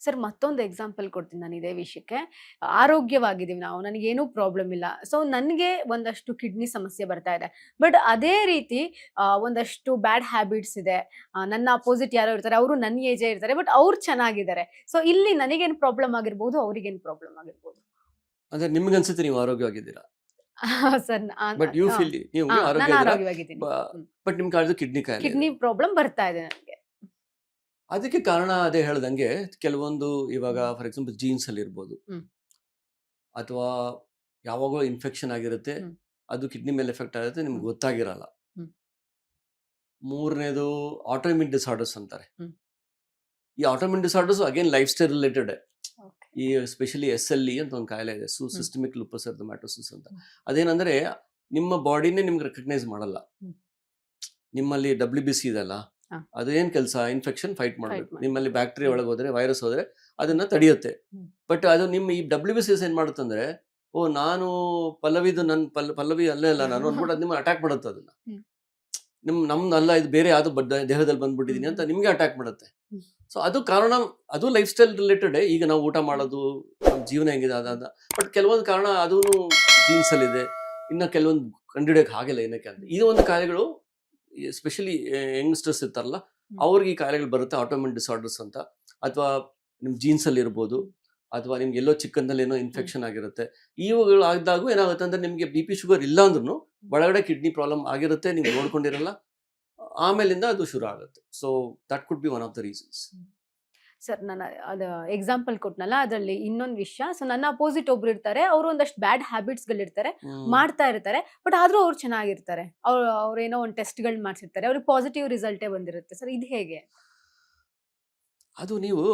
Sir ಮತ್ತೊಂದು example ಕೊಡ್ತೀನಿ ನಾನು ಇದೇ ವಿಷಯಕ್ಕೆ. ಆರೋಗ್ಯವಾಗಿದ್ದೀವಿ ನಾವು, ನನಗೇನೂ ಪ್ರಾಬ್ಲಮ್ ಇಲ್ಲ. ಸೊ ನನಗೆ ಒಂದಷ್ಟು ಕಿಡ್ನಿ ಸಮಸ್ಯೆ ಬರ್ತಾ ಇದೆ. ಬಟ್ ಅದೇ ರೀತಿ ಒಂದಷ್ಟು ಬ್ಯಾಡ್ ಹ್ಯಾಬಿಟ್ಸ್ ಇದೆ. ನನ್ನ ಅಪೋಸಿಟ್ ಯಾರೋ ಇರ್ತಾರೆ, ಅವರು ನನ್ನ ಏಜೇ ಇರ್ತಾರೆ, ಬಟ್ ಅವ್ರು ಚೆನ್ನಾಗಿದ್ದಾರೆ. ಸೊ ಇಲ್ಲಿ ನನಗೇನು ಪ್ರಾಬ್ಲಮ್ ಆಗಿರ್ಬೋದು, ಅವ್ರಿಗೇನು ಪ್ರಾಬ್ಲಮ್ ಆಗಿರ್ಬೋದು. ಅಂದ್ರೆ ನಿಮ್ಗೆ ಅನ್ಸುತ್ತೆ ನೀವು ಆರೋಗ್ಯವಾಗಿದ್ದೀರಾ, ಸರ್ ಬಟ್ ಯು ಫೀಲ್ ನೀವು ನಾನು ಆರೋಗ್ಯ ಆರೋಗ್ಯವಾಗಿದ್ದೀನಿ. ಬಟ್ ನಿಮ್ ಕಾಯ್ದು ಕಿಡ್ನಿ ಕಾಯಿಲೆ ಇದೆ. ಕಿಡ್ನಿ ಪ್ರಾಬ್ಲಮ್ ಬರ್ತಾ ಇದೆ ನನಗೆ. ಅದಕ್ಕೆ ಕಾರಣ ಅದೇ ಹೇಳ್ದಂಗೆ ಕೆಲವೊಂದು ಇವಾಗ ಫಾರ್ ಎಕ್ಸಾಂಪಲ್ ಜೀನ್ಸ್ ಅಲ್ಲಿ ಇರ್ಬೋದು, ಹ್ಮ್. ಅಥವಾ ಯಾವಾಗೋ ಇನ್ಫೆಕ್ಷನ್ ಆಗಿರುತ್ತೆ, ಹ್ಮ್. ಅದು ಕಿಡ್ನಿ ಮೇಲೆ ಎಫೆಕ್ಟ್ ಆಗುತ್ತೆ, ನಿಮ್ಗೆ ಗೊತ್ತಾಗಿರಲ್ಲ. ಹ್ಮ್. ಮೂರನೇದು ಆಟೋಇಮ್ಯೂನ್ ಡಿಸಾರ್ಡರ್ಸ್ ಅಂತಾರೆ. ಹ್ಮ್. ಈ autoimmune disorders again life style related. Okay. ಈ ಎಸ್ಪೆಷಲಿ SLE ಅಂತ ಒಂದು ಕಾಯಿಲೆ ಇದೆ, ಸಿಸ್ಟಮಿಕ್ ಲೂಪಸ್ ಎರಿಥೆಮಾಟೋಸಿಸ್ ಅಂತ. ಅದೇನಂದ್ರೆ ನಿಮ್ಮ ಬಾಡಿನೇ ನಿಮ್ಗೆ ರೆಕಗ್ನೈಸ್ ಮಾಡಲ್ಲ. ಹ್ಮ್. ನಿಮ್ಮಲ್ಲಿ WBC ಇದೆಲ್ಲ, ಹಾ. ಅದೇನ್ ಕೆಲಸ, ಇನ್ಫೆಕ್ಷನ್ ಫೈಟ್ ಮಾಡಬೇಕು. ಮಾಡಿ. ನಿಮ್ಮಲ್ಲಿ ಬ್ಯಾಕ್ಟೀರಿಯಾ ಒಳಗೆ ಹೋದ್ರೆ, ವೈರಸ್ ಹೋದ್ರೆ ಅದನ್ನ ತಡೆಯುತ್ತೆ. ಹ್ಮ್. ಬಟ್ ಅದು ನಿಮ್ಮ ಈ WBC ಏನ್ ಮಾಡುತ್ತಂದ್ರೆ, ಓ ನಾನು ಪಲ್ಲವಿದು ನನ್ನ ಪಲ್ಲವಿ ಅಲ್ಲೇ ಅಲ್ಲ ನಾನು ಅಂದ್ಬಿಟ್ಟು ಅದು ನಿಮ್ಗೆ ಅಟ್ಯಾಕ್ ಮಾಡುತ್ತೆ. ಅದನ್ನ ಹ್ಮ್. ನಮ್ದಲ್ಲ, ಇದು ಬೇರೆ ಯಾವ್ದು ದೇಹದಲ್ಲಿ ಬಂದ್ಬಿಟ್ಟಿದೀನಿ ಅಂತ ನಿಮ್ಗೆ ಅಟ್ಯಾಕ್ ಮಾಡುತ್ತೆ. ಹ್ಮ್. ಸೊ ಅದು ಕಾರಣ, ಅದು ಲೈಫ್ ಸ್ಟೈಲ್ ರಿಲೇಟೆಡ್. ಈಗ ನಾವು ಊಟ ಮಾಡೋದು, ನಮ್ಮ ಜೀವನ ಹೆಂಗಿದೆ ಅದಾದ. ಬಟ್ ಕೆಲವೊಂದು ಕಾರಣ ಅದೂ ಜೀನ್ಸ್ ಅಲ್ಲಿ ಇದೆ, ಇನ್ನು ಕೆಲವೊಂದು ಕಂಡುಹಿಡಿಯೋಕೆ ಆಗಿಲ್ಲ ಏನಕ್ಕೆ ಅಂತ. ಇದು ಒಂದು ಕಾಯಿಲೆಗಳು ಎಸ್ಪೆಷಲಿ ಯಂಗ್ಸ್ಟರ್ಸ್ ಇರ್ತಾರಲ್ಲ, ಅವ್ರಿಗೆ ಈ ಕಾಯಿಲೆಗಳು ಬರುತ್ತೆ, ಆಟೋಮಿನ್ ಡಿಸಾರ್ಡರ್ಸ್ ಅಂತ. ಅಥವಾ ನಿಮ್ ಜೀನ್ಸ್ ಅಲ್ಲಿ ಇರ್ಬೋದು, ಅಥವಾ ನಿಮ್ಗೆ ಎಲ್ಲೋ ಚಿಕ್ಕಂದಲ್ಲಿ ಏನೋ ಇನ್ಫೆಕ್ಷನ್ ಆಗಿರುತ್ತೆ. ಇವುಗಳು ಆಗಿದಾಗ ಏನಾಗುತ್ತೆ ಅಂದ್ರೆ, ನಿಮ್ಗೆ BP ಶುಗರ್ ಇಲ್ಲ ಅಂದ್ರೂ ಒಳಗಡೆ ಕಿಡ್ನಿ ಪ್ರಾಬ್ಲಮ್ ಆಗಿರುತ್ತೆ, ನೀವು ನೋಡ್ಕೊಂಡಿರಲ್ಲ, ಆಮೇಲಿಂದ ಅದು ಶುರು ಆಗುತ್ತೆ. So that could be one of the reasons. Sir ನಾನು ಅದು ಎಕ್ಸಾಂಪಲ್ ಕೊಟ್ನಲ್ಲ, ಅದರಲ್ಲಿ ಇನ್ನೊಂದು ವಿಷಯ. ಸೊ ನನ್ನ ಅಪೋಸಿಟ್ ಒಬ್ರು ಇರ್ತಾರೆ, ಅವರು ಒಂದಷ್ಟು ಬ್ಯಾಡ್ ಹ್ಯಾಬಿಟ್ಸ್ ಗಳಿರ್ತಾರೆ, ಮಾಡ್ತಾ ಇರ್ತಾರೆ, ಬಟ್ ಆದ್ರೂ ಅವ್ರು ಚೆನ್ನಾಗಿರ್ತಾರೆ. ಅವ್ರೇನೋ ಒಂದು ಟೆಸ್ಟ್ಗಳು ಮಾಡ್ಸಿರ್ತಾರೆ, ಅವ್ರಿಗೆ ಪಾಸಿಟಿವ್ ರಿಸಲ್ಟೇ ಬಂದಿರುತ್ತೆ. ಸರ್ ಇದು ಹೇಗೆ? ಅದು ನೀವು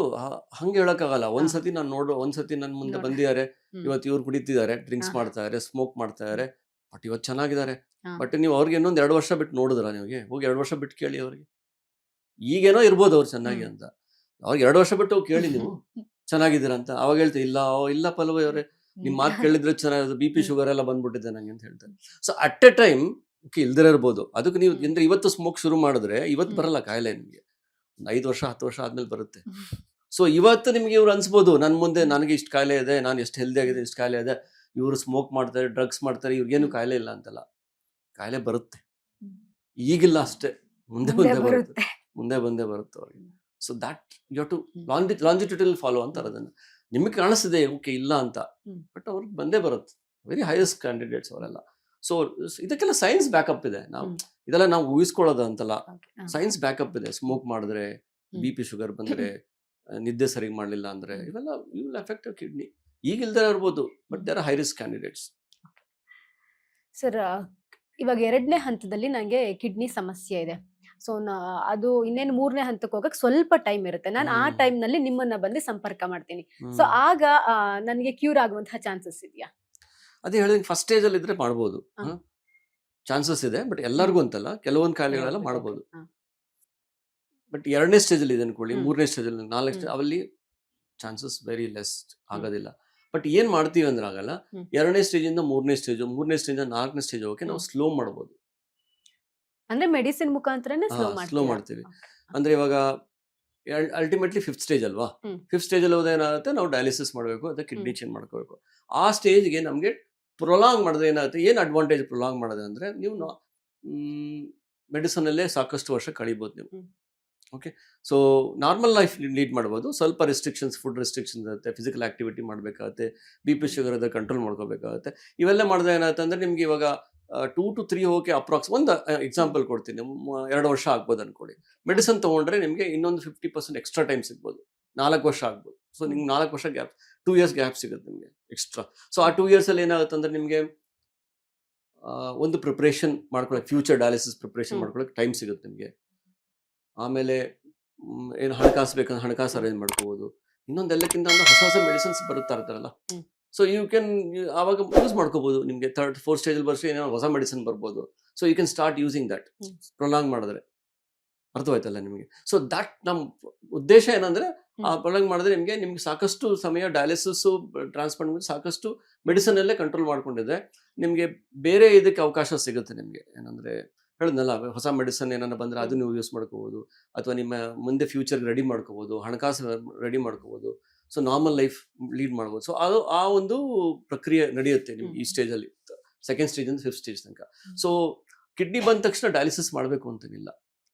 ಹಂಗೆ ಹೇಳಕ್ಕಾಗಲ್ಲ. ಒಂದ್ಸತಿ ಒಂದ್ಸತಿ ನನ್ನ ಮುಂದೆ ಬಂದಿದ್ದಾರೆ, ಇವತ್ತು ಇವ್ರು ಕುಡಿತಿದ್ದಾರೆ, ಡ್ರಿಂಕ್ಸ್ ಮಾಡ್ತಾ ಇದಾರೆ, ಸ್ಮೋಕ್ ಮಾಡ್ತಾ ಇದಾರೆ, ಬಟ್ ಇವತ್ತು ಚೆನ್ನಾಗಿದ್ದಾರೆ. ಬಟ್ ನೀವು ಅವ್ರಿಗೆ ಇನ್ನೊಂದು 2 ವರ್ಷ ಬಿಟ್ಟು ನೋಡಿದ್ರ, ನಿಮಗೆ ಹೋಗಿ 2 ವರ್ಷ ಬಿಟ್ಟು ಕೇಳಿ ಅವ್ರಿಗೆ, ಈಗೇನೋ ಇರ್ಬೋದು ಅವ್ರು ಚೆನ್ನಾಗಿ ಅಂತ. ಅವ್ರಿಗೆ 2 ವರ್ಷ ಬಿಟ್ಟು ಕೇಳಿ ನೀವು ಚೆನ್ನಾಗಿದ್ದೀರಾ ಅಂತ, ಅವಾಗ ಹೇಳ್ತಾರೆ ಇಲ್ಲ ಪಲ್ಲವಿ ಅವರೇ, ನಿಮ್ ಮಾತು ಕೇಳಿದ್ರೆ ಚೆನ್ನಾಗಿ BP ಶುಗರ್ ಎಲ್ಲ ಬಂದ್ಬಿಟ್ಟಿದೆ ನಂಗೆ ಅಂತ ಹೇಳ್ತಾರೆ. ಸೊ ಅಟ್ ಎ ಟೈಮ್ ಇಲ್ದಿರ ಇರ್ಬೋದು. ಅದಕ್ಕೆ ನೀವು ಅಂದ್ರೆ ಇವತ್ತು ಸ್ಮೋಕ್ ಶುರು ಮಾಡಿದ್ರೆ ಇವತ್ತು ಬರಲ್ಲ ಕಾಯಿಲೆ, ನಿಮ್ಗೆ 5 ವರ್ಷ 10 ವರ್ಷ ಆದ್ಮೇಲೆ ಬರುತ್ತೆ. ಸೊ ಇವತ್ತು ನಿಮ್ಗೆ ಇವ್ರು ಅನ್ಸ್ಬೋದು, ನನ್ ಮುಂದೆ ನನಗೆ ಇಷ್ಟು ಕಾಯಿಲೆ ಇದೆ, ನಾನು ಎಷ್ಟು ಹೆಲ್ದಿ ಆಗಿದೆ, ಇಷ್ಟು ಕಾಯಿಲೆ ಇದೆ, ಇವರು ಸ್ಮೋಕ್ ಮಾಡ್ತಾರೆ, ಡ್ರಗ್ಸ್ ಮಾಡ್ತಾರೆ, ಇವ್ರಿಗೇನು ಕಾಯಿಲೆ ಇಲ್ಲ ಅಂತಲ್ಲ. ಕಾಯಿಲೆ ಬರುತ್ತೆ, ಈಗಿಲ್ಲ ಅಷ್ಟೇ, ಮುಂದೆ ಬಂದೇ ಬರುತ್ತೆ ಅವ್ರಿಗೆ. So that you have to longitudinal follow ಅಂತಾರೆ ಅದನ್ನ. ನಿಮಗೆ ಕಾಣಿಸ್ತಿದೆ ಓಕೆ ಇಲ್ಲ ಅಂತ, ಬಟ್ ಅವ್ರಿಗೆ ಬಂದೇ ಬರುತ್ತೆ. ವೆರಿ ಹೈಯೆಸ್ಟ್ ಕ್ಯಾಂಡಿಡೇಟ್ಸ್ ಅವರೆಲ್ಲ. ಸೊ ಇದಕ್ಕೆಲ್ಲ ಸೈನ್ಸ್ ಬ್ಯಾಕಪ್ ಇದೆ. ಇದೆಲ್ಲ ನಾವು ಊಹಿಸ್ಕೊಳ್ಳೋದು ಅಂತಲ್ಲ, ಸೈನ್ಸ್ ಬ್ಯಾಕಪ್ ಇದೆ. ಸ್ಮೋಕ್ ಮಾಡಿದ್ರೆ, BP ಶುಗರ್ ಬಂದ್ರೆ, ನಿದ್ದೆ ಸರಿ ಮಾಡಲಿಲ್ಲ ಅಂದ್ರೆ, ಇವೆಲ್ಲ ವಿಲ್ ಅಫೆಕ್ಟ್ ಕಿಡ್ನಿ. ಈಗ ಇಲ್ದೇ ಇರ್ಬೋದು, but there are high risk candidates. Sir ಇವಾಗ 2ನೇ ಹಂತದಲ್ಲಿ ನನಗೆ ಕಿಡ್ನಿ ಸಮಸ್ಯೆ ಇದೆ. ಸೊ ಅದು ಇನ್ನೇನು 3ನೇ ಹಂತಕ್ಕೆ ಹೋಗಕ್ಕೆ ಸ್ವಲ್ಪ ಟೈಮ್ ಇರುತ್ತೆ. ನಾನು ಆ ಟೈಮ್ ನಲ್ಲಿ ನಿಮ್ಮನ್ನ ಬಂದು ಸಂಪರ್ಕ ಮಾಡ್ತೀನಿ. ಸೊ ಆಗ ನನಗೆ ಕ್ಯೂರ್ ಆಗುವಂತಹ ಚಾನ್ಸಸ್ ಇದೆಯಾ? ಅದೇ ಹೇಳಿದ್ರೆ ಫಸ್ಟ್ ಸ್ಟೇಜ್ ಅಲ್ಲಿ ಇದ್ರೆ ಮಾಡ್ಬೋದು, ಚಾನ್ಸಸ್ ಇದೆ. ಬಟ್ ಎಲ್ಲರಿಗೂ ಅಂತಲ್ಲ, ಕೆಲವೊಂದು ಕಾಯಿಲೆಗಳೆಲ್ಲ ಮಾಡ್ಬೋದು. ಬಟ್ 2ನೇ ಸ್ಟೇಜ್ ಅಲ್ಲಿ ಇದೆ ಅನ್ಕೊಳ್ಳಿ, 3ನೇ ಸ್ಟೇಜ್ ಅಲ್ಲಿ, 4ನೇ ಸ್ಟೇಜ್, ಅಲ್ಲಿ ಚಾನ್ಸಸ್ ವೆರಿ ಲೆಸ್, ಆಗೋದಿಲ್ಲ. ಬಟ್ ಏನ್ ಮಾಡ್ತೀವಿ ಅಂದ್ರೆ ಆಗಲ್ಲ, 2ನೇ ಸ್ಟೇಜ್ ಇಂದ 3ನೇ ಸ್ಟೇಜ್, 3ನೇ ಸ್ಟೇಜ್ ಇಂದ 4ನೇ ಸ್ಟೇಜ್ ಹೋಗಕ್ಕೆ ನಾವು ಸ್ಲೋ ಮಾಡ್ಬೋದು. ಅಂದ್ರೆ ಮೆಡಿಸಿನ್ ಮುಖಾಂತರನೇ ಸ್ಲೋ ಮಾಡ್ತೀವಿ. ಅಂದ್ರೆ ಇವಾಗ ಅಲ್ಟಿಮೇಟ್ಲಿ 5th ಸ್ಟೇಜ್ ಅಲ್ವಾ, 5th ಸ್ಟೇಜ್ ಅಲ್ಲಿ ಹೋದ ಏನಾಗುತ್ತೆ, ನಾವು ಡಯಾಲಿಸಿಸ್ ಮಾಡಬೇಕು, ಅಥವಾ ಕಿಡ್ನಿ ಚೇಂಜ್ ಮಾಡ್ಕೋಬೇಕು. ಆ ಸ್ಟೇಜ್ಗೆ ನಮಗೆ ಪ್ರೊಲಾಂಗ್ ಮಾಡಿದ್ರೆ ಏನಾಗುತ್ತೆ, ಏನು ಅಡ್ವಾಂಟೇಜ್ ಪ್ರೊಲಾಂಗ್ ಮಾಡೋದು ಅಂದ್ರೆ, ನೀವು ಮೆಡಿಸನ್ ಅಲ್ಲೇ ಸಾಕಷ್ಟು ವರ್ಷ ಕಳಿಬೋದು ನೀವು. Okay, so normal life lead ಮಾಡ್ಬೋದು. ಸ್ವಲ್ಪ ರೆಸ್ಟ್ರಿಕ್ಷನ್ಸ್, ಫುಡ್ ರೆಸ್ಟ್ರಿಕ್ಷನ್ಸ್ ಇರುತ್ತೆ, ಫಿಸಿಕಲ್ ಆಕ್ಟಿವಿಟಿ ಮಾಡಬೇಕಾಗುತ್ತೆ, BP ಶುಗರ್ ಅದ ಕಂಟ್ರೋಲ್ ಮಾಡ್ಕೋಬೇಕಾಗುತ್ತೆ. ಇವೆಲ್ಲ ಮಾಡಿದ್ರೆ ಏನಾಗುತ್ತೆ ಅಂದ್ರೆ, ನಿಮ್ಗೆ ಇವಾಗ 2 to 3 ಹೋಗಕ್ಕೆ ಒಂದು ಎಕ್ಸಾಂಪಲ್ ಕೊಡ್ತೀನಿ. 2 ವರ್ಷ ಆಗ್ಬೋದು ಅನ್ಕೊಳ್ಳಿ. ಮೆಡಿಸನ್ ತಗೊಂಡ್ರೆ ನಿಮಗೆ ಇನ್ನೊಂದು 50% ಎಕ್ಸ್ಟ್ರಾ ಟೈಮ್ ಸಿಗ್ಬೋದು, 4 ವರ್ಷ ಆಗ್ಬೋದು. ಸೊ ನಿಮ್ಗೆ 4 ವರ್ಷ ಗ್ಯಾಪ್, 2 years ಗ್ಯಾಪ್ ಸಿಗುತ್ತೆ ನಿಮಗೆ ಎಕ್ಸ್ಟ್ರಾ. ಸೊ ಆ 2 years ಅಲ್ಲಿ ಏನಾಗುತ್ತೆ ಅಂದ್ರೆ, ನಿಮಗೆ ಒಂದು ಪ್ರಿಪ್ರೇಷನ್ ಮಾಡ್ಕೊಳಕ್ಕೆ, ಫ್ಯೂಚರ್ ಡಯಾಲಿಸಿಸ್ ಪ್ರಿಪ್ರೇಷನ್ ಮಾಡ್ಕೊಳಕ್ಕೆ ಟೈಮ್ ಸಿಗುತ್ತೆ ನಿಮಗೆ. ಆಮೇಲೆ ಏನು ಹಣಕಾಸು ಬೇಕಂದ್ರೆ ಹಣಕಾಸು ಅರೇಂಜ್ ಮಾಡ್ಕೋಬಹುದು. ಇನ್ನೊಂದೆಲ್ಲಕ್ಕಿಂತ ಹೊಸ ಮೆಡಿಸಿನ್ಸ್ ಬರುತ್ತಾ ಇರ್ತಾರಲ್ಲ, ಸೊ ಯು ಕ್ಯಾನ್ ಆವಾಗ ಯೂಸ್ ಮಾಡ್ಕೋಬಹುದು. ನಿಮಗೆ 3rd 4th ಸ್ಟೇಜಲ್ಲಿ ವರ್ಷ ಏನೋ ಹೊಸ ಮೆಡಿಸಿನ್ ಬರ್ಬೋದು. So you can start using that, prolong ಮಾಡಿದ್ರೆ. ಅರ್ಥವಾಯ್ತಲ್ಲ ನಿಮಗೆ? ಸೊ ದಟ್ ನಮ್ಮ ಉದ್ದೇಶ ಏನಂದ್ರೆ, ಆ ಪ್ರೊಲಾಂಗ್ ಮಾಡಿದ್ರೆ ನಿಮ್ಗೆ ಸಾಕಷ್ಟು ಸಮಯ ಡಯಾಲಿಸಿಸ್, ಟ್ರಾನ್ಸ್ಪ್ಲಾಂಟ್, ಸಾಕಷ್ಟು ಮೆಡಿಸಿನ್ ಅಲ್ಲೇ ಕಂಟ್ರೋಲ್ ಮಾಡ್ಕೊಂಡಿದ್ರೆ ನಿಮಗೆ ಬೇರೆ ಇದಕ್ಕೆ ಅವಕಾಶ ಸಿಗುತ್ತೆ. ನಿಮಗೆ ಏನಂದ್ರೆ ಹೇಳಿದ್ನಲ್ಲ, ಹೊಸ ಮೆಡಿಸನ್ ಏನಾರ ಬಂದರೆ ಅದು ನೀವು ಯೂಸ್ ಮಾಡ್ಕೋಬೋದು, ಅಥವಾ ನಿಮ್ಮ ಮುಂದೆ ಫ್ಯೂಚರ್ಗೆ ರೆಡಿ ಮಾಡ್ಕೋಬೋದು, ಹಣಕಾಸು ರೆಡಿ ಮಾಡ್ಕೋಬೋದು. ಸೊ ನಾರ್ಮಲ್ ಲೈಫ್ ಲೀಡ್ ಮಾಡ್ಬೋದು. ಸೊ ಅದು ಆ ಒಂದು ಪ್ರಕ್ರಿಯೆ ನಡೆಯುತ್ತೆ ನಿಮ್ಗೆ ಈ ಸ್ಟೇಜಲ್ಲಿ, ಸೆಕೆಂಡ್ ಸ್ಟೇಜಿಂದ 5th ಸ್ಟೇಜ್ ತನಕ. ಸೊ ಕಿಡ್ನಿ ಬಂದ ತಕ್ಷಣ ಡಯಾಲಿಸಿಸ್ ಮಾಡಬೇಕು ಅಂತೇನಿಲ್ಲ.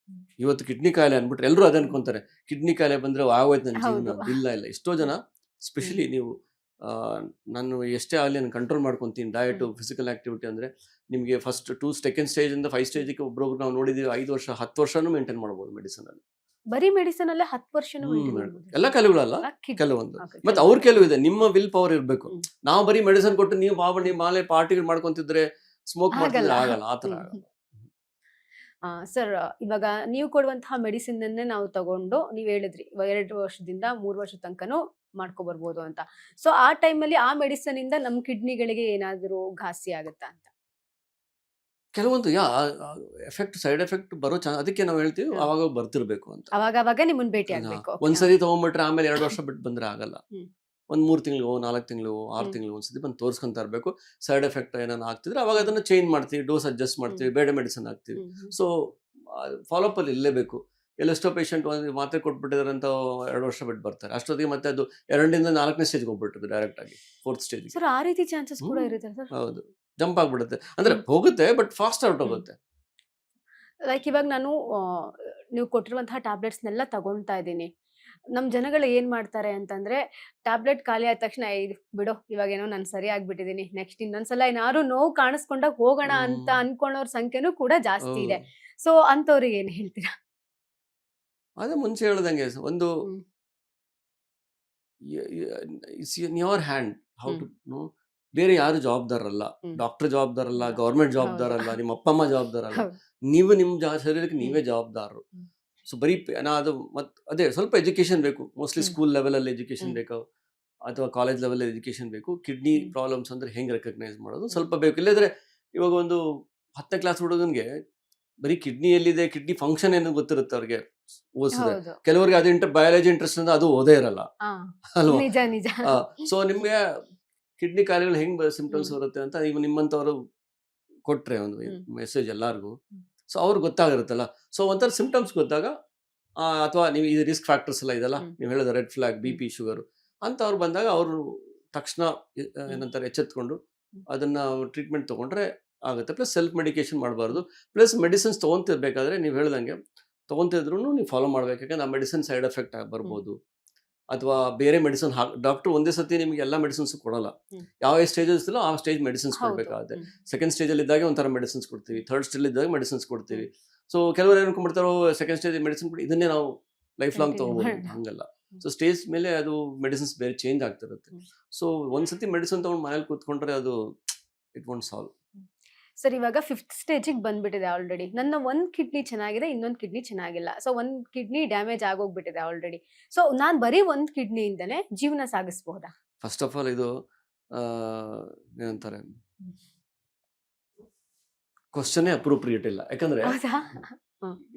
ಇವತ್ತು ಕಿಡ್ನಿ ಕಾಯಿಲೆ ಅಂದ್ಬಿಟ್ರೆ ಎಲ್ಲರೂ ಅದೇ ಅನ್ಕೊಂತಾರೆ, ಕಿಡ್ನಿ ಕಾಯಿಲೆ ಬಂದರೆ ಆಗೋಯ್ತು ನನ್ನ ಜೀವನ. ಇಲ್ಲ, ಎಷ್ಟೋ ಜನ ಸ್ಪೆಷಲಿ ನೀವು ನಾನು ಎಷ್ಟೇ ಆಗಲಿ ನಾನು ಕಂಟ್ರೋಲ್ ಮಾಡ್ಕೊತೀನಿ, ಡಯಟು, ಫಿಸಿಕಲ್ ಆಕ್ಟಿವಿಟಿ ಅಂದರೆ ನಿಮಗೆ ಫಸ್ಟ್ 2 ಸ್ಟೇಜಿಂದ 5 ಸ್ಟೇಜಿಗೆ ಒಬ್ಬೊಬ್ರು ನಾವು ನೋಡಿದ್ದೀವಿ 5 ವರ್ಷ 10 ವರ್ಷನೂ ಮೇಂಟೈನ್ ಮಾಡ್ಬೋದು ಮೆಡಿಸನಲ್ಲಿ. ಬರೀ ಮೆಡಿಸನ್ ಅಲ್ಲೇ 10 ವರ್ಷನೂ ಎಲ್ಲ ಕಾಯಿಲೆಗಳಲ್ಲ, ಕೆಲವೊಂದು. ಮತ್ತೆ ಅವ್ರ ಕೆಲವು ಇದೆ, ನಿಮ್ಮ ವಿಲ್ ಪವರ್ ಇರಬೇಕು. ನಾವು ಬರೀ ಮೆಡಿಸನ್ ಕೊಟ್ಟು ನೀವು ನೀವು ಮಾಲೆ ಪಾರ್ಟಿಗಳು ಮಾಡ್ಕೊಂತಿದ್ರೆ, ಸ್ಮೋಕ್ ಮಾಡ್ತಿದ್ರೆ ಆಗಲ್ಲ, ಆ ಥರ ಆಗಲ್ಲ. ಸರ್, ಇವಾಗ ನೀವು ಕೊಡುವಂತಹ ಮೆಡಿಸಿನ್ ಅನ್ನೇ ನಾವು ತಗೊಂಡು, ನೀವು ಹೇಳಿದ್ರಿ 2 ವರ್ಷದಿಂದ 3 ವರ್ಷ ತನಕನೂ ಮಾಡ್ಕೊಬರ್ಬೋದು ಅಂತ. ಸೊ ಆ ಟೈಮಲ್ಲಿ ಆ ಮೆಡಿಸನ್ ಇಂದ ನಮ್ಮ ಕಿಡ್ನಿಗಳಿಗೆ ಏನಾದರೂ ಘಾಸಿ ಆಗುತ್ತಾ ಅಂತ? ಕೆಲವೊಂದು ಎಫೆಕ್ಟ್, ಸೈಡ್ ಎಫೆಕ್ಟ್ ಬರೋ ಅದಕ್ಕೆ ನಾವು ಹೇಳ್ತೀವಿ ಅವಾಗ ಬರ್ತಿರ್ಬೇಕು ಅಂತ. ಅವಾಗ ನಿಮ್ಮನ್ನ ಭೇಟಿ ಆಗ್ಬೇಕು. ಒಂದ್ಸರಿ ತಗೊಂಡ್ಬಿಟ್ರೆ ಆಮೇಲೆ 2 ವರ್ಷ ಬಿಟ್ಟು ಬಂದ್ರೆ ಆಗಲ್ಲ. ಒಂದು 3 ತಿಂಗಳು, 4 ತಿಂಗಳು, 6 ತಿಂಗಳು ಒಂದ್ಸತಿ ಬಂದು ತೋರಿಸ್ಕೊಂತ ಇರಬೇಕು. ಸೈಡ್ ಎಫೆಕ್ಟ್ ಏನಾನ ಆಗ್ತಿದ್ರೆ ಅವಾಗ ಅದನ್ನ ಚೇಂಜ್ ಮಾಡ್ತೀವಿ, ಡೋಸ್ ಅಡ್ಜಸ್ಟ್ ಮಾಡ್ತೀವಿ, ಬೇಡ ಮೆಡಿಸಿನ್ ಹಾಕ್ತೀವಿ. ಸೊ ಫಾಲೋಅಪ್ ಅಲ್ಲಿ ಇರಲೇಬೇಕು. ಎಲ್ಲೆಷ್ಟೋ ಪೇಷಂಟ್ ಒಂದು ಮಾತ್ರೆ ಕೊಟ್ಬಿಟ್ಟಿದ್ದಾರೆ ಅಂತ 2 ವರ್ಷ ಬಿಟ್ಟು ಬರ್ತಾರೆ. ಅಷ್ಟೊತ್ತಿಗೆ ಮತ್ತೆ ಅದು 2ರಿಂದ 4ನೇ ಸ್ಟೇಜ್ಗೆ ಹೋಗ್ಬಿಟ್ಟಿದೆ ಡೈರೆಕ್ಟ್ ಆಗಿ 4th ಸ್ಟೇಜ್. ಸರ್, ಆ ರೀತಿ ಚಾನ್ಸಸ್ ಕೂಡ ಇರುತ್ತೆ ಸರ್? ಹೌದು, ಜಂಪ್ ಆಗ್ಬಿಡುತ್ತೆ. ಅಂದ್ರೆ ಹೋಗುತ್ತೆ, ಬಟ್ ಫಾಸ್ಟ್ ಔಟ್ ಹೋಗುತ್ತೆ. ಲೈಕ್ ಇವಾಗ ನಾನು ನೀವು ಕೊಟ್ಟಿರುವಂತಹ ಟ್ಯಾಬ್ಲೆಟ್ಸ್ನೆಲ್ಲ ತಗೊಳ್ತಾ ಇದ್ದೀನಿ. ನಮ್ಮ ಜನಗಳು ಏನ್ ಮಾಡ್ತಾರೆ ಅಂತಂದ್ರೆ, ಟ್ಯಾಬ್ಲೆಟ್ ಖಾಲಿ ಆದ ತಕ್ಷಣ ಇದು ಬಿಡು, ಇವಾಗೇನೋ ನಾನು ಸರಿ ಆಗ್ಬಿಟ್ಟಿದ್ದೀನಿ, ನೆಕ್ಸ್ಟ್ ಇನ್ನೊಂದ್ಸಲ ಏನಾದ್ರು ನೋವು ಕಾಣಿಸ್ಕೊಂಡಾಗ ಹೋಗೋಣ ಅಂತ ಅನ್ಕೊಳ್ಳೋರ್ ಸಂಖ್ಯೆನೂ ಕೂಡ ಜಾಸ್ತಿ ಇದೆ. ಸೊ ಅಂತವ್ರಿಗೆ ಏನ್ ಹೇಳ್ತೀರಾ? ಅದೇ ಮುಂಚೆ ಹೇಳ್ದಂಗೆ, ಒಂದು in your hand how to know. ಬೇರೆ ಯಾರು ಜವಾಬ್ದಾರಲ್ಲ, ಡಾಕ್ಟರ್ ಜವಾಬ್ದಾರಲ್ಲ, ಗೌರ್ಮೆಂಟ್ ಜವಾಬ್ದಾರಲ್ಲ, ನಿಮ್ಮ ಅಪ್ಪ ಅಮ್ಮ ಜವಾಬ್ದಾರಲ್ಲ, ನೀವು ನಿಮ್ಮ ಶರೀರಕ್ಕೆ ನೀವೇ ಜವಾಬ್ದಾರರು. ಸೊ ಬರೀ ಅದು ಅದೇ ಸ್ವಲ್ಪ ಎಜುಕೇಶನ್ ಬೇಕು. ಮೋಸ್ಟ್ಲಿ ಸ್ಕೂಲ್ ಲೆವೆಲಲ್ಲಿ ಎಜುಕೇಶನ್ ಬೇಕು, ಅಥವಾ ಕಾಲೇಜ್ ಲೆವೆಲ್ ಎಜುಕೇಶನ್ ಬೇಕು. ಕಿಡ್ನಿ ಪ್ರಾಬ್ಲಮ್ಸ್ ಅಂದ್ರೆ ಹೆಂಗೆ ರೆಕಗ್ನೈಸ್ ಮಾಡೋದು ಸ್ವಲ್ಪ ಬೇಕು. ಇಲ್ಲದ್ರೆ ಇವಾಗ ಒಂದು 10ನೇ ಕ್ಲಾಸ್ ಹುಡುಗನ್ಗೆ ಬರೀ ಕಿಡ್ನಿ ಎಲ್ಲಿದೆ, ಕಿಡ್ನಿ ಫಂಕ್ಷನ್ ಏನು ಗೊತ್ತಿರುತ್ತೆ ಅವ್ರಿಗೆ ಓದಿಸಿದ್ರೆ. ಕೆಲವರಿಗೆ ಅದು ಬಯಾಲಜಿ ಇಂಟ್ರೆಸ್ಟ್ ಅಂದ್ರೆ ಅದು ಓದೇ ಇರಲ್ಲ ಅಲ್ವಾ? ಸೊ ನಿಮ್ಗೆ ಕಿಡ್ನಿ ಕಾಯಿಲೆಗಳು ಹೆಂಗ್ ಸಿಂಪ್ಟಮ್ಸ್ ಬರುತ್ತೆ ಅಂತ ಈಗ ನಿಮ್ಮಂತವ್ರು ಕೊಟ್ರೆ ಒಂದು ಮೆಸೇಜ್ ಎಲ್ಲಾರ್ಗು, ಸೊ ಅವ್ರಿಗೆ ಗೊತ್ತಾಗಿರುತ್ತಲ್ಲ. ಸೊ ಒಂಥರ ಸಿಂಪ್ಟಮ್ಸ್ ಗೊತ್ತಾಗ, ಅಥವಾ ನೀವು ಇದು ರಿಸ್ಕ್ ಫ್ಯಾಕ್ಟರ್ಸ್ ಎಲ್ಲ ಇದೆಲ್ಲ ನೀವು ಹೇಳಿದ ರೆಡ್ ಫ್ಲಾಗ್, BP, ಶುಗರ್ ಅಂತ ಅವ್ರು ಬಂದಾಗ ಅವರು ತಕ್ಷಣ ಏನಂತಾರೆ ಎಚ್ಚೆತ್ಕೊಂಡು ಅದನ್ನ ಟ್ರೀಟ್ಮೆಂಟ್ ತಗೊಂಡ್ರೆ ಆಗುತ್ತೆ. ಪ್ಲಸ್ ಸೆಲ್ಫ್ ಮೆಡಿಕೇಶನ್ ಮಾಡಬಾರ್ದು. ಪ್ಲಸ್ ಮೆಡಿಸಿನ್ಸ್ ತೊಗೊಂತಿರ್ಬೇಕಾದ್ರೆ ನೀವು ಹೇಳ್ದಂಗೆ ತೊಗೊಂತಿದ್ರು ನೀವು ಫಾಲೋ ಮಾಡ್ಬೇಕು. ಯಾಕಂದ್ರೆ ಆ ಮೆಡಿಸಿನ್ ಸೈಡ್ ಎಫೆಕ್ಟ್ ಬರ್ಬೋದು, ಅಥವಾ ಬೇರೆ ಮೆಡಿಸಿನ್ ಡಾಕ್ಟರ್ ಒಂದೇ ಸತಿ ನಿಮ್ಗೆ ಎಲ್ಲ ಮೆಡಿಸಿನ್ಸ್ ಕೊಡಲ್ಲ. ಯಾವ ಸ್ಟೇಜಸ್ ಇಲ್ಲ ಆ ಸ್ಟೇಜ್ ಮೆಡಿಸಿನ್ಸ್ ಕೊಡ್ಬೇಕಾಗುತ್ತೆ. 2nd ಸ್ಟೇಜಲ್ಲಿ ಇದ್ದಾಗ ಒಂಥರ ಮೆಡಿಸಿನ್ಸ್ ಕೊಡ್ತೀವಿ, 3rd ಸ್ಟೇಜ್ ಇದ್ದಾಗ ಮೆಡಿಸಿನ್ಸ್ ಕೊಡ್ತೀವಿ. ಸೊ ಕೆಲವರು ಏನು ಅನ್ಕೊಂಡ್ಬಿಡ್ತಾರೋ 2nd ಸ್ಟೇಜ್ ಮೆಡಿಸಿನ್ ಕೊಡಿ, ಇದನ್ನೇ ನಾವು ಲೈಫ್ ಲಾಂಗ್ ತಗೋಬಹುದು, ಹಂಗಲ್ಲ. ಸೊ ಸ್ಟೇಜ್ ಮೇಲೆ ಅದು ಮೆಡಿಸಿನ್ಸ್ ಬೇರೆ ಚೇಂಜ್ ಆಗ್ತಿರುತ್ತೆ. ಸೊ ಒಂದ್ಸತಿ ಮೆಡಿಸಿನ್ ತಗೊಂಡು ಮನೇಲಿ ಕೂತ್ಕೊಂಡ್ರೆ ಅದು ಇಟ್ ವೋಂಟ್ ಸಾಲ್ವ್. ಸರ್, ಇವಾಗ 5th ಸ್ಟೇಜಿಗೆ ಬಂದ್ಬಿಟ್ಟಿದೆ ಆಲ್ರೆಡಿ. ನನ್ನ ಒಂದು ಕಿಡ್ನಿ ಚೆನ್ನಾಗಿದೆ, ಇನ್ನೊಂದು ಕಿಡ್ನಿ ಚೆನ್ನಾಗಿಲ್ಲ. ಸೊ ಒಂದು ಕಿಡ್ನಿ ಡ್ಯಾಮೇಜ್ ಆಗೋಗ್ಬಿಟ್ಟಿದೆ ಆಲ್ರೆಡಿ. ಸೊ ನಾನು ಬರೀ ಒಂದು ಕಿಡ್ನಿಯಿಂದನೇ ಜೀವನ ಸಾಗಿಸಬಹುದಾ? ಫಸ್ಟ್ ಆಫ್ ಆಲ್ ಇದು ಏನಂತಾರೆ, ಕ್ವಶನ್ ಅಪ್ರೋಪ್ರಿಯೇಟ್ ಇಲ್ಲ. ಯಾಕಂದ್ರೆ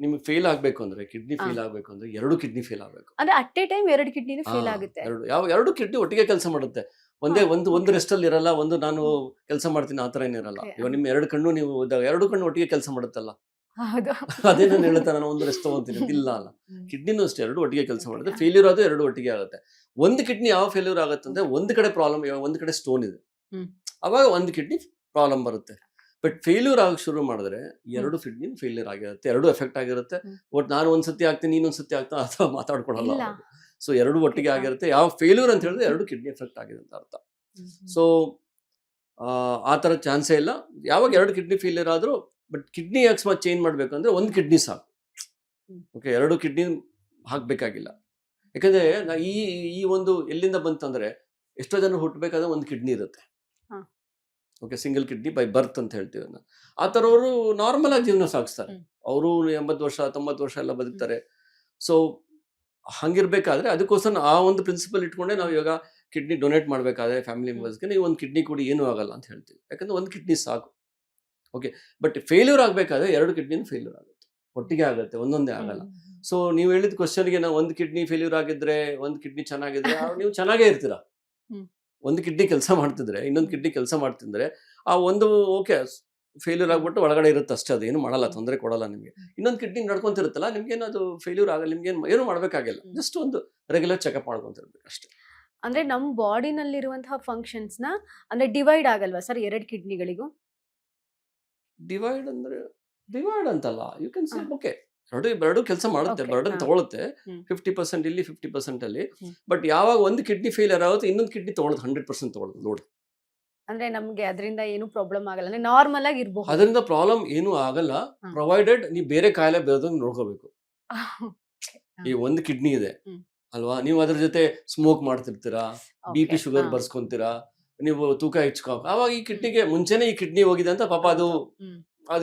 ನಿಮ್ಗೆ ಫೇಲ್ ಆಗ್ಬೇಕು ಅಂದ್ರೆ, ಕಿಡ್ನಿ ಫೇಲ್ ಆಗ್ಬೇಕು ಅಂದ್ರೆ 2 ಕಿಡ್ನಿ ಫೇಲ್ ಆಗ್ಬೇಕು. ಅಂದ್ರೆ at A time 2 kidney fail ಆಗುತ್ತೆ. 2 ಕಿಡ್ನಿ ಒಟ್ಟಿಗೆ ಕೆಲಸ ಮಾಡುತ್ತೆ. ಒಂದು ರೆಸ್ಟ್ ಅಲ್ಲಿ ಇರಲ್ಲ, ಒಂದು ನಾನು ಕೆಲಸ ಮಾಡ್ತೀನಿ ಆ ತರ ಏನಿರಲ್ಲ. ಇವಾಗ ನಿಮ್ಮ 2 ಕಣ್ಣು ನೀವು 2 ಕಣ್ಣು ಒಟ್ಟಿಗೆ ಕೆಲಸ ಮಾಡುತ್ತಲ್ಲ, ಅದೇ ನಾನು ಹೇಳ್ತಾ ನಾನು ಒಂದು ರೆಸ್ಟ್ ತಗೋತೀನಿ ಇಲ್ಲ ಅಲ್ಲ. ಕಿಡ್ನಿನೂ ಅಷ್ಟೇ 2 ಒಟ್ಟಿಗೆ ಕೆಲಸ ಮಾಡುತ್ತೆ. ಫೇಲ್ಯೂರ್ ಆದ್ರೂ 2 ಒಟ್ಟಿಗೆ ಆಗುತ್ತೆ. ಒಂದು ಕಿಡ್ನಿ ಯಾವ ಫೇಲ್ಯೂರ್ ಆಗುತ್ತೆ ಅಂದ್ರೆ, ಒಂದು ಕಡೆ ಪ್ರಾಬ್ಲಮ್, ಒಂದು ಕಡೆ ಸ್ಟೋನ್ ಇದೆ, ಅವಾಗ ಒಂದು ಕಿಡ್ನಿ ಪ್ರಾಬ್ಲಮ್ ಬರುತ್ತೆ. ಬಟ್ ಫೇಲ್ಯೂರ್ ಆಗಿ ಶುರು ಮಾಡಿದ್ರೆ 2 ಕಿಡ್ನಿ ಫೇಲ್ಯೂರ್ ಆಗಿರುತ್ತೆ, 2 ಎಫೆಕ್ಟ್ ಆಗಿರುತ್ತೆ. ಒಟ್ಟು ನಾನು ಒಂದ್ಸತಿ ಆಗ್ತೀನಿ, ನೀನೊಂದ್ಸತಿ ಆಗ್ತಾ ಅಥವಾ ಮಾತಾಡ್ಕೊಳಲ್ಲ. ಸೊ 2 ಒಟ್ಟಿಗೆ ಆಗಿರುತ್ತೆ. ಯಾವ ಫೇಲ್ಯೂರ್ ಅಂತ ಹೇಳಿದ್ರೆ 2 ಕಿಡ್ನಿ ಎಫೆಕ್ಟ್ ಆಗಿದೆ ಅಂತ ಅರ್ಥ. ಸೊ ಆ ಥರ ಚಾನ್ಸೇ ಇಲ್ಲ. ಯಾವಾಗ 2 ಕಿಡ್ನಿ ಫೇಲ್ಯೂರ್ ಆದರೂ, ಬಟ್ ಕಿಡ್ನಿ ಅಕಸ್ಮಾತ್ ಚೇಂಜ್ ಮಾಡಬೇಕಂದ್ರೆ 1 ಕಿಡ್ನಿ ಸಾಕು. ಓಕೆ, 2 ಕಿಡ್ನಿ ಹಾಕಬೇಕಾಗಿಲ್ಲ. ಯಾಕಂದರೆ ಈ ಒಂದು ಎಲ್ಲಿಂದ ಬಂತಂದರೆ, ಎಷ್ಟೋ ಜನ ಹುಟ್ಟಬೇಕಾದ್ರೆ 1 ಕಿಡ್ನಿ ಇರುತ್ತೆ. Okay, single kidney by birth ಅಂತ ಹೇಳ್ತೀವಿ ಅದನ್ನ. ಆ ಥರವರು ನಾರ್ಮಲ್ ಆಗಿ ಜೀವನ ಸಾಗಿಸ್ತಾರೆ. ಅವರು 80 ವರ್ಷ 90 ವರ್ಷ ಎಲ್ಲ ಬದುಕ್ತಾರೆ. ಸೊ ಹಂಗಿರ್ಬೇಕಾದ್ರೆ ಅದಕ್ಕೋಸ್ಕರ ಆ ಒಂದು ಪ್ರಿನ್ಸಿಪಲ್ ಇಟ್ಕೊಂಡೆ ನಾವು ಇವಾಗ ಕಿಡ್ನಿ ಡೊನೇಟ್ ಮಾಡಬೇಕಾದ್ರೆ ಫ್ಯಾಮಿಲಿ ಮೆಂಬರ್ಸ್ಗೆ ನೀವು 1 ಕಿಡ್ನಿ ಕೊಡಿ, ಏನೂ ಆಗಲ್ಲ ಅಂತ ಹೇಳ್ತೀವಿ. ಯಾಕಂದ್ರೆ 1 ಕಿಡ್ನಿ ಸಾಕು. ಓಕೆ, ಬಟ್ ಫೇಲ್ಯೂರ್ ಆಗಬೇಕಾದ್ರೆ 2 ಕಿಡ್ನಿನೂ ಫೇಲ್ಯೂರ್ ಆಗುತ್ತೆ, ಒಟ್ಟಿಗೆ ಆಗುತ್ತೆ, ಒಂದೊಂದೇ ಆಗಲ್ಲ. ಸೊ ನೀವು ಹೇಳಿದ ಕ್ವಶನ್ಗೆ ನಾವು 1 ಕಿಡ್ನಿ ಫೇಲ್ಯೂರ್ ಆಗಿದ್ರೆ 1 ಕಿಡ್ನಿ ಚೆನ್ನಾಗಿದ್ರೆ ನೀವು ಚೆನ್ನಾಗೇ ಇರ್ತೀರಾ. 1 ಕಿಡ್ನಿ ಕೆಲಸ ಮಾಡ್ತಿದ್ರೆ ಇನ್ನೊಂದು ಕಿಡ್ನಿ ಕೆಲಸ ಮಾಡ್ತಿದ್ರೆ ಆ ಒಂದು ಓಕೆ ಫೇಲ್ಯೂರ್ ಆಗ್ಬಿಟ್ಟು ಒಳಗಡೆ ಇರುತ್ತೆ ಅಷ್ಟೇ, ಅದು ಏನು ಮಾಡಲ್ಲ, ತೊಂದರೆ ಕೊಡಲ್ಲ ನಿಮಗೆ. ಇನ್ನೊಂದು ಕಿಡ್ನಿ ನಡ್ಕೊಂತಿರುತ್ತಲ್ಲ, ನಿಮ್ಗೇನು ಅದು ಫೇಲ್ಯೂರ್ ಆಗಲ್ಲ, ನಿಮ್ಗೇನು ಏನು ಮಾಡ್ಬೇಕಾಗಿಲ್ಲ, ಜಸ್ಟ್ ಒಂದು ರೆಗ್ಯುಲರ್ ಚೆಕಪ್ ಮಾಡ್ಕೊಂತಿರ್ಬೇಕು ಅಷ್ಟೇ. ಅಂದ್ರೆ ನಮ್ಮ ಬಾಡಿನಲ್ಲಿರುವಂತಹ ಫಂಕ್ಷನ್ಸ್ ನ ಅಂದ್ರೆ ಡಿವೈಡ್ ಆಗಲ್ವಾ ಸರ್ 2 ಕಿಡ್ನಿಗಳಿಗೂ? ಡಿವೈಡ್ ಅಂತಲ್ಲ, ಯು ಕ್ಯಾನ್ ಸೇ ಓಕೆ, ಎರಡು ಕೆಲಸ ಮಾಡುತ್ತೆ, Okay, ಬರ್ಡನ್ ಹಾ. ತಗೊಳುತ್ತೆ, ಹ್ಮ್. 50% ಇಲ್ಲಿ 50% ಅಲ್ಲಿ. ಹ್ಮ್. ಬಟ್ ಯಾವಾಗ ಒಂದು ಕಿಡ್ನಿ ಫೇಲಿಯರ್ ಆಗುತ್ತೆ, ಇನ್ನೊಂದು ಕಿಡ್ನಿ ತಗೊಳ್ಳೋದು 100% ತಗೊಳ್ಳೋದು ಲೋಡ್. ಅಂದ್ರೆ ನಮ್ಗೆ ಅದರಿಂದ ಏನು ಪ್ರಾಬ್ಲಮ್ ಆಗಲ್ಲ, ಅಂದ್ರೆ ನಾರ್ಮಲ್ ಆಗಿ ಇರಬಹುದು. ಅದರಿಂದ ಪ್ರಾಬ್ಲಮ್ ಏನೂ ಆಗಲ್ಲ, ಹಾ. ಪ್ರೊವೈಡೆಡ್ ನೀವು ಬೇರೆ ಕಾಯಿಲೆ ಬರೋದಂಗೆ ನೋಡ್ಕೋಬೇಕು. ಈ ಒಂದು ಕಿಡ್ನಿ ಇದೆ ಹ್ಮ್. ಅಲ್ವಾ, ನೀವು ಅದ್ರ ಜೊತೆ ಸ್ಮೋಕ್ ಮಾಡ್ತಿರ್ತೀರಾ, BP ಶುಗರ್ ಬರ್ಸ್ಕೊಂತೀರಾ, ನೀವು ತೂಕ ಹೆಚ್ಚು, ಆವಾಗ ಈ ಕಿಡ್ನಿಗೆ ಮುಂಚೆನೆ ಈ ಕಿಡ್ನಿ ಹೋಗಿದೆ ಅಂತ ಪಾಪ ಅದು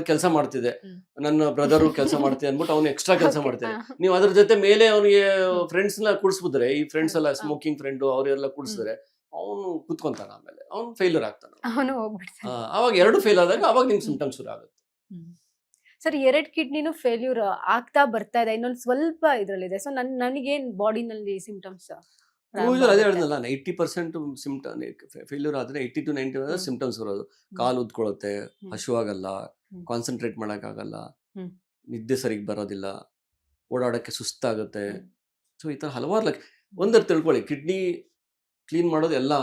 ಕೆಲಸ ಮಾಡ್ತಿದೆ, ಹ್ಮ್. ನನ್ನ ಬ್ರದರು ಕೆಲಸ ಮಾಡ್ತಿದೆ ಅಂದ್ಬಿಟ್ಟು ಅವ್ನು ಎಕ್ಸ್ಟ್ರಾ ಕೆಲಸ Okay, ಮಾಡ್ತಾನೆ. ಹಾ. ನೀವು ಅದ್ರ ಜೊತೆ ಮೇಲೆ ಅವನಿಗೆ ಹ್ಮ್. ಫ್ರೆಂಡ್ಸ್ ಎಲ್ಲ ಕೂಡಿಸ್ಬಿಟ್ರೆ, ಈ ಫ್ರೆಂಡ್ಸ್ ಎಲ್ಲ ಹಾ. ಸ್ಮೋಕಿಂಗ್ ಫ್ರೆಂಡ್ ಅವರೆಲ್ಲ ಕೂಡಿಸಿದ್ರೆ ಅವನು ಕುತ್ಕೊಂತಾನ, ಆಮೇಲೆ ಅವ್ನು ಫೇಲ್ಯೂರ್ ಆಗ್ತಾನೆ. ಅವನು ಹೋಗ್ಬಿಡ್ತಾನೆ. ಅವಾಗ ಎರಡು ಫೇಲ್ ಆದಾಗ ಅವಾಗ ನಿಮ್ ಸಿಂಪ್ಟಮ್ಸ್ ಶುರು ಆಗುತ್ತೆ. ಸರ್ 2 ಕಿಡ್ನಿನೂ ಫೇಲ್ಯೂರ್ ಆಗ್ತಾ ಬರ್ತಾ ಇದೆ, ಇನ್ನೊಂದು ಸ್ವಲ್ಪ ಇದ್ರಲ್ಲಿದೆ. ಸೊ ನನಗೇನ್ ಬಾಡಿನಲ್ಲಿ ಸಿಂಪ್ಟಮ್ಸ್? ಯೂಶುವಲ್ ಅದೇ ಹೇಳಿದ್ನಲ್ಲ, 80% ಸಿಂಪ್ಟಮ್ ಫೇಲ್ಯೂರ್ ಆದ್ರೆ 80 to 90% ಸಿಂಪ್ಟಮ್ಸ್ ಬರೋದು. ಕಾಲು ಉದ್ಕೊಳ್ಳುತ್ತೆ, ಹಶುವಾಗಲ್ಲ, ಕಾನ್ಸಂಟ್ರೇಟ್ ಮಾಡೋಕ್ಕಾಗಲ್ಲ, ನಿದ್ದೆ ಸರಿಗೆ ಬರೋದಿಲ್ಲ, ಓಡಾಡೋಕ್ಕೆ ಸುಸ್ತಾಗುತ್ತೆ. ಸೊ ಈ ಥರ ಹಲವಾರು ಒಂದರ ತಿಳ್ಕೊಳ್ಳಿ, ಕಿಡ್ನಿ ಕ್ಲೀನ್ ಮಾಡೋದು ಎಲ್ಲ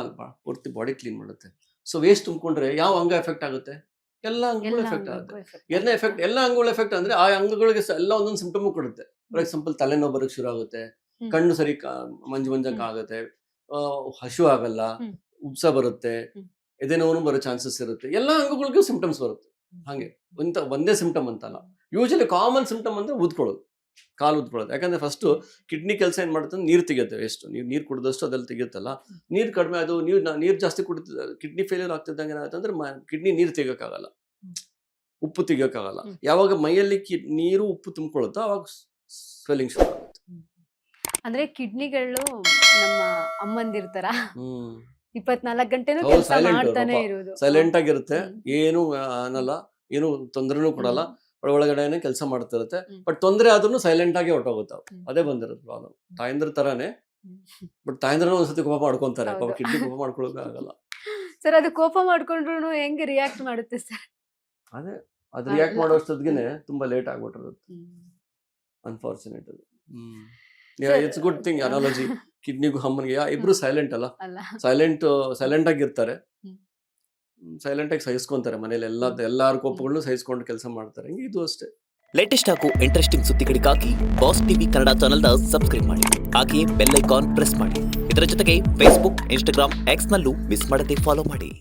ಪೂರ್ತಿ ಬಾಡಿ ಕ್ಲೀನ್ ಮಾಡುತ್ತೆ. ಸೊ ವೇಸ್ಟ್ ತುಂಬಿಕೊಂಡ್ರೆ ಯಾವ ಅಂಗ ಎಫೆಕ್ಟ್ ಆಗುತ್ತೆ? ಎಲ್ಲ ಅಂಗಗಳು ಎಫೆಕ್ಟ್ ಆಗುತ್ತೆ. ಎಲ್ಲ ಅಂಗಗಳು ಎಫೆಕ್ಟ್ ಅಂದ್ರೆ ಆ ಅಂಗಗಳಿಗೆ ಎಲ್ಲ ಒಂದೊಂದು ಸಿಂಪ್ಟಮ್ ಕೊಡುತ್ತೆ. ಫಾರ್ ಎಕ್ಸಾಂಪಲ್ ತಲೆನೋವು ಬರೋಕ್ಕೆ ಶುರು ಆಗುತ್ತೆ, ಕಣ್ಣು ಸರಿ ಮಂಜಂಕ ಆಗುತ್ತೆ, ಹಶು ಆಗಲ್ಲ, ಉಬ್ಸ ಬರುತ್ತೆ, ಎದೆ ನೋವು ಬರೋ ಚಾನ್ಸಸ್ ಇರುತ್ತೆ. ಎಲ್ಲ ಅಂಗಗಳಿಗೂ ಸಿಂಪ್ಟಮ್ಸ್ ಬರುತ್ತೆ. ಹಾಗೆ ಒಂದೇ ಸಿಂಪ್ಟಮ್ ಅಂತಲ್ಲ. ಯೂಶಲಿ ಕಾಮನ್ ಸಿಂಪ್ಟಮ್ ಅಂದ್ರೆ ಊದ್ಕೊಳ್ಳೋದು, ಕಾಲು ಊದ್ಕೊಳ್ಳೋದು. ಯಾಕಂದ್ರೆ ಫಸ್ಟ್ ಕಿಡ್ನಿ ಕೆಲಸ ಏನ್ ಮಾಡುತ್ತೆ, ನೀರು ತೆಗೆಯುತ್ತೆ. ಎಷ್ಟು ನೀರು ಕುಡಿದಷ್ಟು ಅದ್ರಲ್ಲಿ ತೆಗೆಯುತ್ತಲ್ಲ, ನೀರು ಕಡಿಮೆ, ಅದು ನೀರು ಜಾಸ್ತಿ ಕುಡಿತ ಕಿಡ್ನಿ ಫೇಲ್ಯೂರ್ ಆಗ್ತಿದ್ದಂಗೆ ಏನಾಗುತ್ತೆ ಅಂದ್ರೆ ಕಿಡ್ನಿ ನೀರು ತೆಗಿಯೋಕ್ಕಾಗಲ್ಲ, ಉಪ್ಪು ತೆಗಿಯೋಕ್ಕಾಗಲ್ಲ. ಯಾವಾಗ ಮೈಯಲ್ಲಿ ನೀರು ಉಪ್ಪು ತುಂಬಿಕೊಳ್ಳುತ್ತೋ ಅವಾಗ ಸ್ವೆಲ್ಲಿಂಗ್ ಶುರು ಆಗುತ್ತೆ. ಅಂದ್ರೆ ಕಿಡ್ನಿಗಳು ನಮ್ಮ ಅಮ್ಮಂದಿರ್ತಾರ 24 ಗಂಟೆನೂ ಹೌದು, ಕೆಲಸ silent ಮಾಡ್ತಾನೆ ಪಾಪ. ಇರೋದು. ಸೈಲೆಂಟ್ ಆಗಿರುತ್ತೆ, ಏನು ಅನ್ನಲ್ಲ, ಏನು ತೊಂದರೆನೂ ಕೊಡಲ್ಲ, ಒಳಗಡೆನೆ ಕೆಲಸ ಮಾಡ್ತಿರುತ್ತೆ. ಬಟ್ ತೊಂದರೆ ಆದ್ರೂ ಸೈಲೆಂಟ್ ಆಗಿ ಹೊರಟೋಗುತ್ತಾವ. ಅದೇ ಬಂದಿರೋದು ಪ್ರಾಬ್ಲಮ್. ತಾಯಂದ್ರ ತರಾನೇ, ಬಟ್ ತಾಯಂದ್ರನೂ ಒಂದ್ಸತಿ ಕೋಪ ಮಾಡ್ಕೊಂತಾರೆ, ಪಾಪ ಕಿಡ್ನಿ ಕೋಪ ಮಾಡ್ಕೊಳಕ್ ಆಗಲ್ಲ. ಸರ್ ಅದು ಕೋಪ ಮಾಡ್ಕೊಂಡ್ರು ಹೆಂಗೆ ರಿಯಾಕ್ಟ್ ಮಾಡುತ್ತೆ ಸರ್? ಅದೇ ಅದು ರಿಯಾಕ್ಟ್ ಮಾಡೋಷ್ಟೊತ್ತಿಗೆ ತುಂಬಾ ಲೇಟ್ ಆಗ್ಬಿಟ್ಟಿರುತ್ತೆ, ಅನ್ಫಾರ್ಚುನೇಟ್. ಅದು ಇಟ್ಸ್ ಗುಡ್ ಥಿಂಗ್ ಅನಾಲಜಿ. ಕಿಡ್ನಿಗೂ ಅಮ್ಮನಿಗೆ ಇಬ್ರು ಸೈಲೆಂಟ್ ಅಲ್ಲ, ಸೈಲೆಂಟ್ ಆಗಿರ್ತಾರೆ, ಸೈಲೆಂಟ್ ಆಗಿ ಸಹಿಸ್ಕೊಂತಾರೆ ಮನೇಲಿ. ಎಲ್ಲಾರ ಕೋಪಗಳನ್ನು ಸಹಿಸ್ಕೊಂಡು ಕೆಲಸ ಮಾಡ್ತಾರೆ. ಇದು ಅಷ್ಟೇ. ಲೇಟೆಸ್ಟ್ ಹಾಗೂ ಇಂಟ್ರೆಸ್ಟಿಂಗ್ ಸುದ್ದಿಗಳಿಗಾಗಿ ಬಾಸ್ ಟಿವಿ ಕನ್ನಡ ಚಾನೆಲ್ನ ಸಬ್ಸ್ಕ್ರೈಬ್ ಮಾಡಿ. ಹಾಗೆಯೇ ಬೆಲ್ ಐಕಾನ್ ಪ್ರೆಸ್ ಮಾಡಿ. ಇದರ ಜೊತೆಗೆ ಫೇಸ್ಬುಕ್, ಇನ್ಸ್ಟಾಗ್ರಾಮ್, ಎಕ್ಸ್ ನಲ್ಲೂ ಮಿಸ್ ಮಾಡದೆ ಫಾಲೋ ಮಾಡಿ.